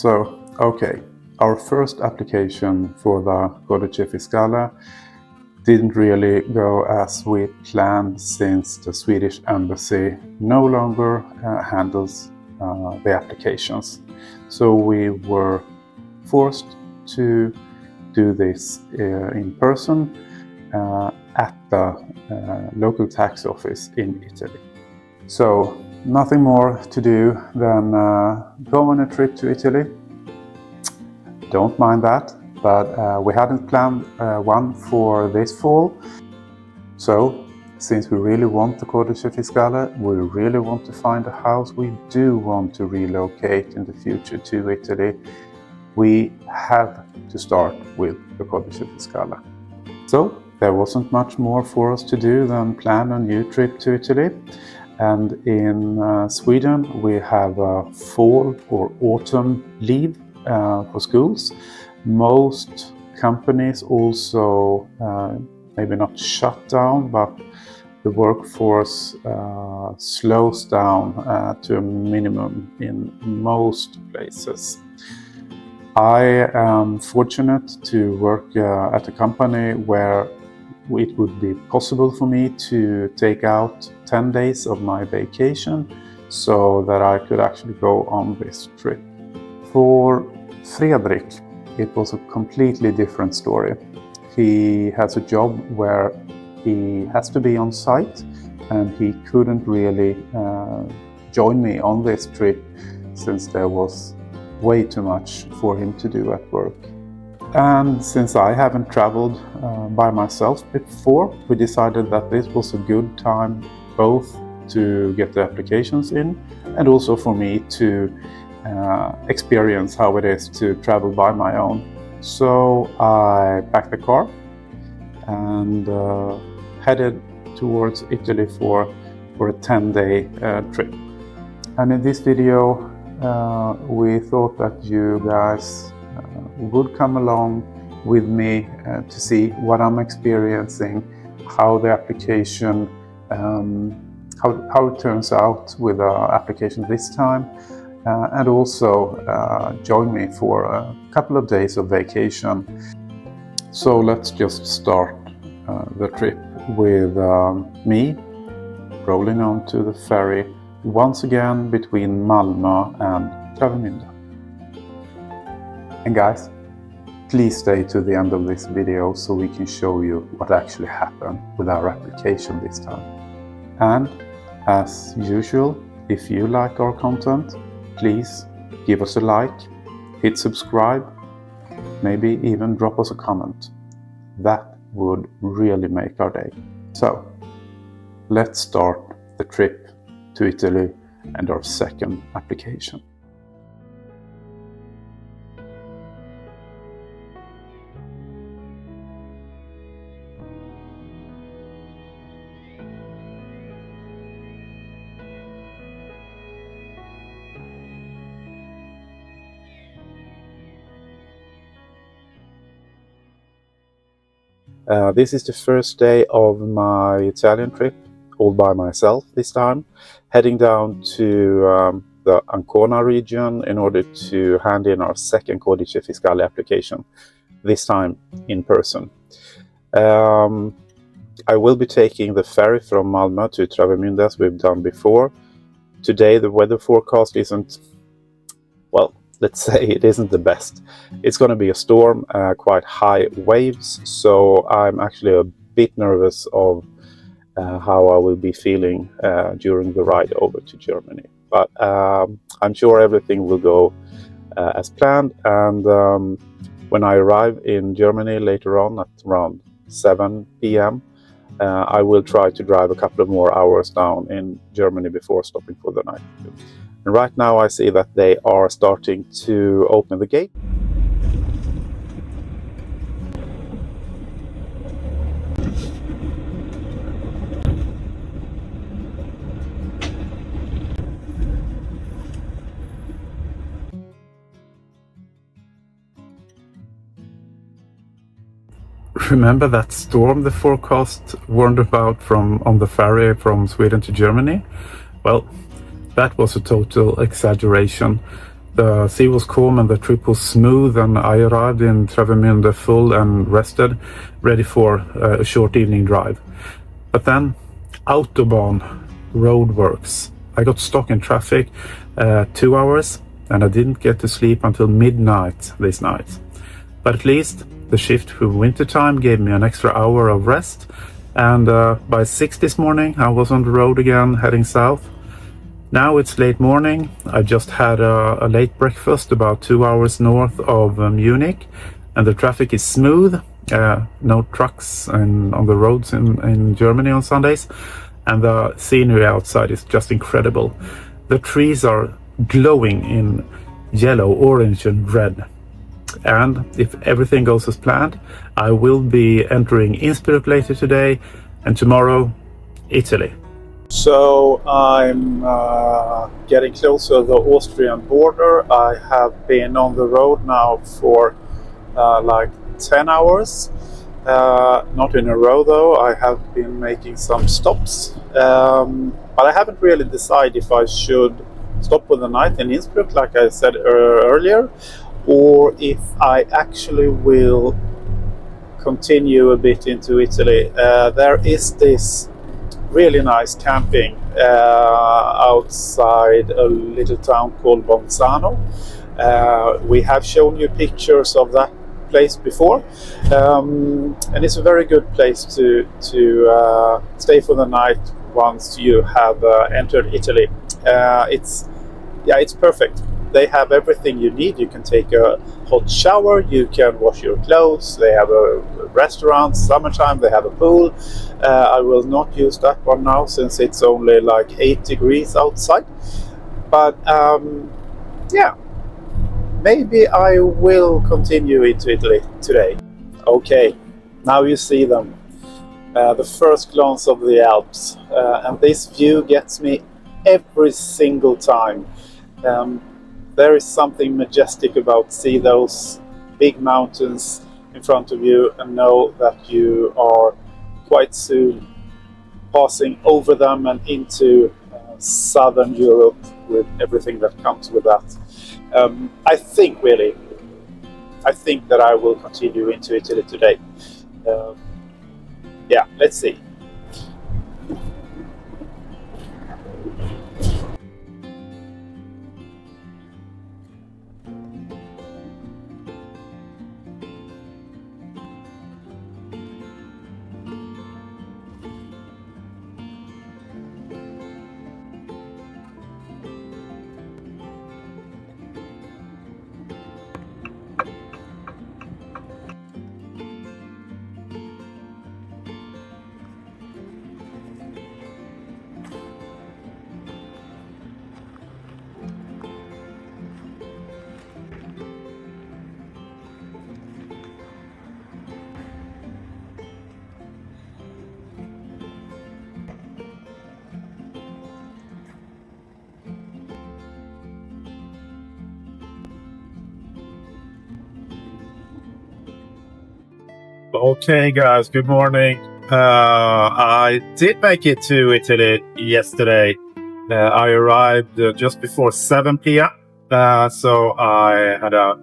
Okay, our first application for the Codice Fiscale didn't really go as we planned, since the Swedish embassy no longer handles the applications. So we were forced to do this in person at the local tax office in Italy. So nothing more to do than go on a trip to Italy. Don't mind that, but we hadn't planned one for this fall. So since we really want the Codice Fiscale, we really want to find a house, we do want to relocate in the future to Italy, we have to start with the Codice Fiscale. So there wasn't much more for us to do than plan a new trip to Italy. And in Sweden we have a fall or autumn leave for schools. Most companies also maybe not shut down, but the workforce slows down to a minimum in most places. I am fortunate to work at a company where it would be possible for me to take out 10 days of my vacation so that I could actually go on this trip. For Fredrik, it was a completely different story. He has a job where he has to be on site, and he couldn't really join me on this trip since there was way too much for him to do at work. And since I haven't traveled by myself before, we decided that this was a good time both to get the applications in and also for me to experience how it is to travel by my own. So I packed the car and headed towards Italy for a 10-day trip. And in this video we thought that you guys would come along with me to see what I'm experiencing, how the application, how it turns out with the application this time, and also join me for a couple of days of vacation. So let's just start the trip with me rolling onto the ferry once again between Malmö and Travemünde. And guys, please stay to the end of this video so we can show you what actually happened with our application this time. And as usual, if you like our content, please give us a like, hit subscribe, maybe even drop us a comment. That would really make our day. So let's start the trip to Italy and our second application. This is the first day of my Italian trip, all by myself this time, heading down to the Ancona region in order to hand in our second Codice Fiscale application, this time in person. I will be taking the ferry from Malmö to Travemünde as we've done before. Today the weather forecast isn't, well, let's say it isn't the best. It's going to be a storm, quite high waves, so I'm actually a bit nervous of how I will be feeling during the ride over to Germany. But I'm sure everything will go as planned, and when I arrive in Germany later on at around 7 p.m. I will try to drive a couple of more hours down in Germany before stopping for the night. And right now I see that they are starting to open the gate. Remember that storm the forecast warned about on the ferry from Sweden to Germany? Well, that was a total exaggeration. The sea was calm and the trip was smooth, and I arrived in Travemünde full and rested, ready for a short evening drive. But then, Autobahn roadworks. I got stuck in traffic 2 hours, and I didn't get to sleep until midnight this night. But at least the shift through wintertime gave me an extra hour of rest, and by 6 this morning I was on the road again, heading south. Now it's late morning. I just had a late breakfast about 2 hours north of Munich, and the traffic is smooth. No trucks on the roads in Germany on Sundays, and the scenery outside is just incredible. The trees are glowing in yellow, orange and red. And if everything goes as planned, I will be entering Innsbruck later today, and tomorrow Italy. So I'm getting closer to the Austrian border. I have been on the road now for like 10 hours. Not in a row though. I have been making some stops. But I haven't really decided if I should stop for the night in Innsbruck, like I said earlier, or if I actually will continue a bit into Italy. There is this really nice camping outside a little town called Bolzano. We have shown you pictures of that place before, and it's a very good place to stay for the night once you have entered Italy. It's perfect. They have everything you need. You can take a hot shower, you can wash your clothes, they have a restaurant, summertime, they have a pool. I will not use that one now since it's only like 8 degrees outside. But maybe I will continue into Italy today. Okay, now you see them. The first glance of the Alps. And this view gets me every single time. There is something majestic about see those big mountains in front of you and know that you are quite soon passing over them and into southern Europe with everything that comes with that. I think that I will continue into Italy today. Let's see. Okay, guys, good morning. I did make it to Italy yesterday. I arrived just before 7 p.m. So I had a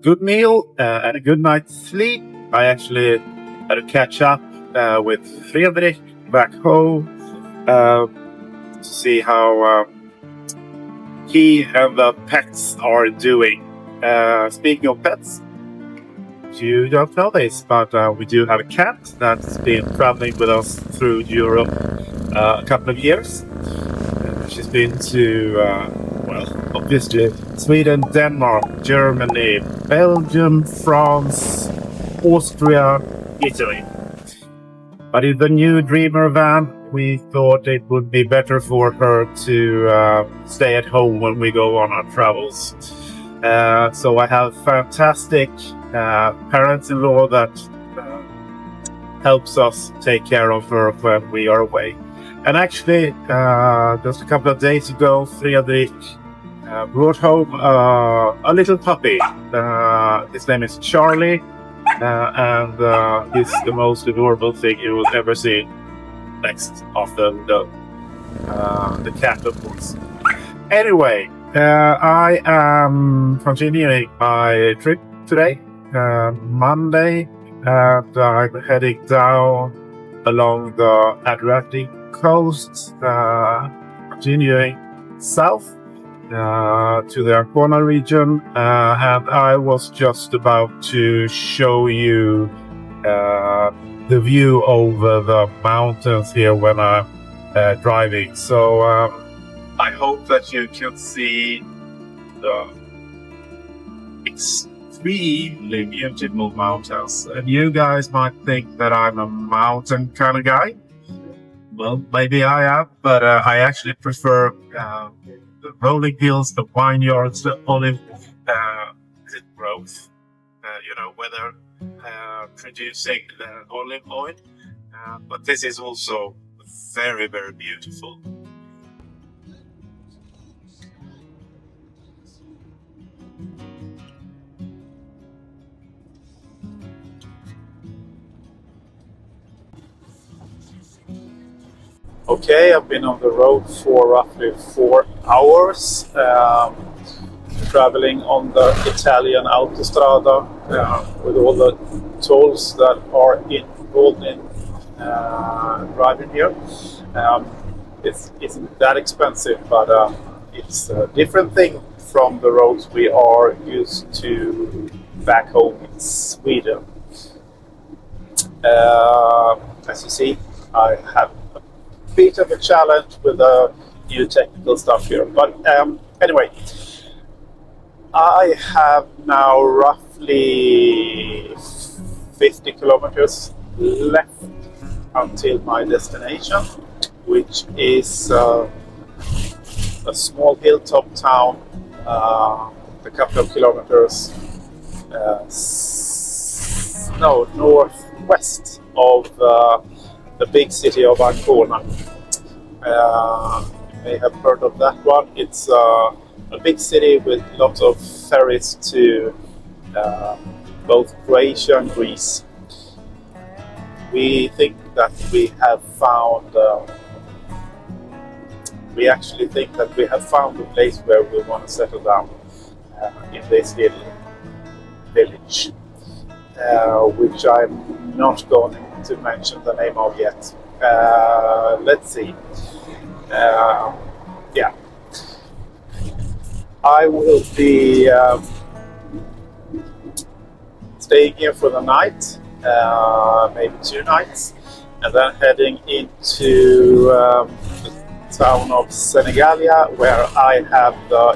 good meal and a good night's sleep. I actually had to catch up with Fredrik back home to see how he and the pets are doing. Speaking of pets, you don't know this, but we do have a cat that's been traveling with us through Europe a couple of years. She's been to, obviously, Sweden, Denmark, Germany, Belgium, France, Austria, Italy. But in the new Dreamer van, we thought it would be better for her to stay at home when we go on our travels. So I have fantastic parents-in-law that helps us take care of her when we are away. And actually, just a couple of days ago, Fredrik brought home a little puppy. His name is Charlie, and he's the most adorable thing you will ever see next after the cat, of course. Anyway, I am continuing my trip today, Monday, and I'm heading down along the Adriatic coast, continuing south to the Ancona region, and I was just about to show you the view over the mountains here when I'm driving. So I hope that you can see the extremely beautiful mountains. And you guys might think that I'm a mountain kind of guy. Well, maybe I am, but I actually prefer the rolling hills, the vineyards, the olive growth, whether producing olive oil. But this is also very, very beautiful. Okay, I've been on the road for roughly 4 hours, traveling on the Italian autostrada with all the tolls that are involved in driving here. It isn't that expensive, but it's a different thing from the roads we are used to back home in Sweden. As you see, I have bit of a challenge with the new technical stuff here, but anyway, I have now roughly 50 kilometers left until my destination, which is a small hilltop town a couple of kilometers northwest of the big city of Ancona. You may have heard of that one. It's a big city with lots of ferries to both Croatia and Greece. We think that we actually think that we have found a place where we want to settle down in this little village, which I'm not going to mention the name of yet. Let's see. Yeah, I will be staying here for the night, maybe 2 nights, and then heading into the town of Senigallia, where I have the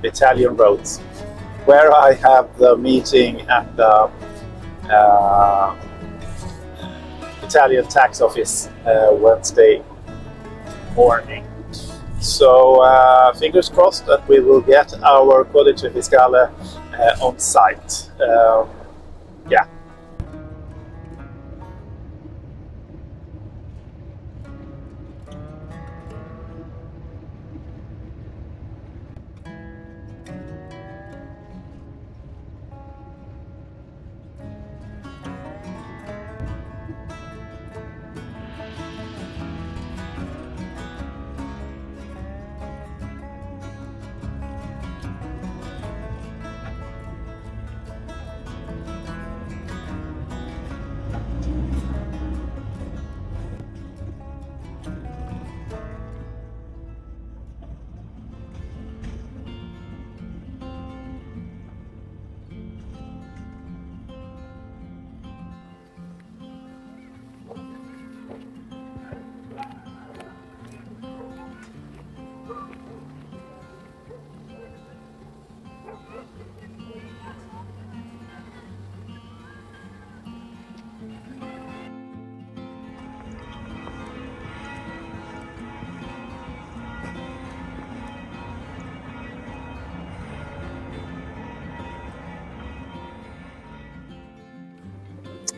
Italian roads, where I have the meeting at the Italian tax office Wednesday morning. So fingers crossed that we will get our Codice Fiscale on site. Yeah.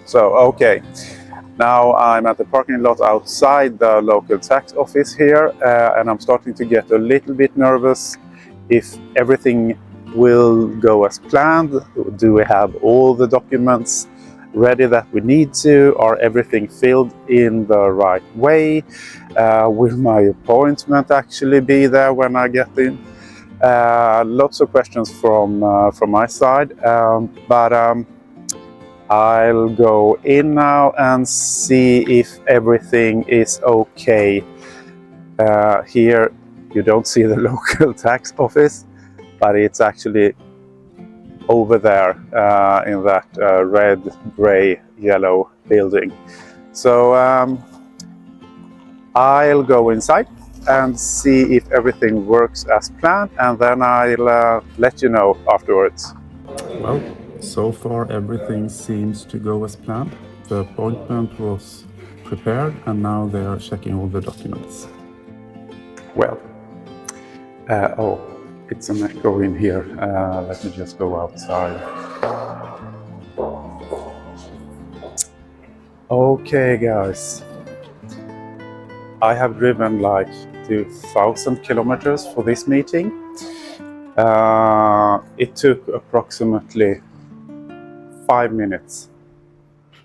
So, okay, now I'm at the parking lot outside the local tax office here, and I'm starting to get a little bit nervous if everything will go as planned. Do we have all the documents ready that we need to? Are everything filled in the right way? Will my appointment actually be there when I get in? Lots of questions from my side, but I'll go in now and see if everything is okay. Here you don't see the local tax office, but it's actually over there in that red, gray, yellow building. So I'll go inside and see if everything works as planned, and then I'll let you know afterwards. Well, so far everything seems to go as planned. The appointment was prepared and now they are checking all the documents. Well, oh, it's an echo in here. Let me just go outside. Okay, guys. I have driven like 2,000 kilometers for this meeting. It took approximately 5 minutes,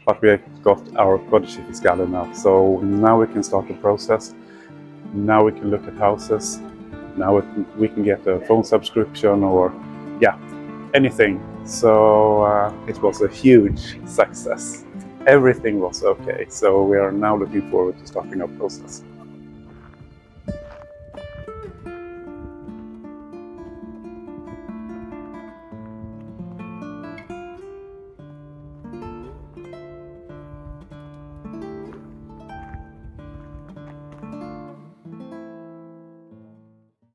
but we got our Codice Fiscale now. So now we can start the process. Now we can look at houses. Now we can get a phone subscription or, yeah, anything. So it was a huge success. Everything was okay. So we are now looking forward to starting our process.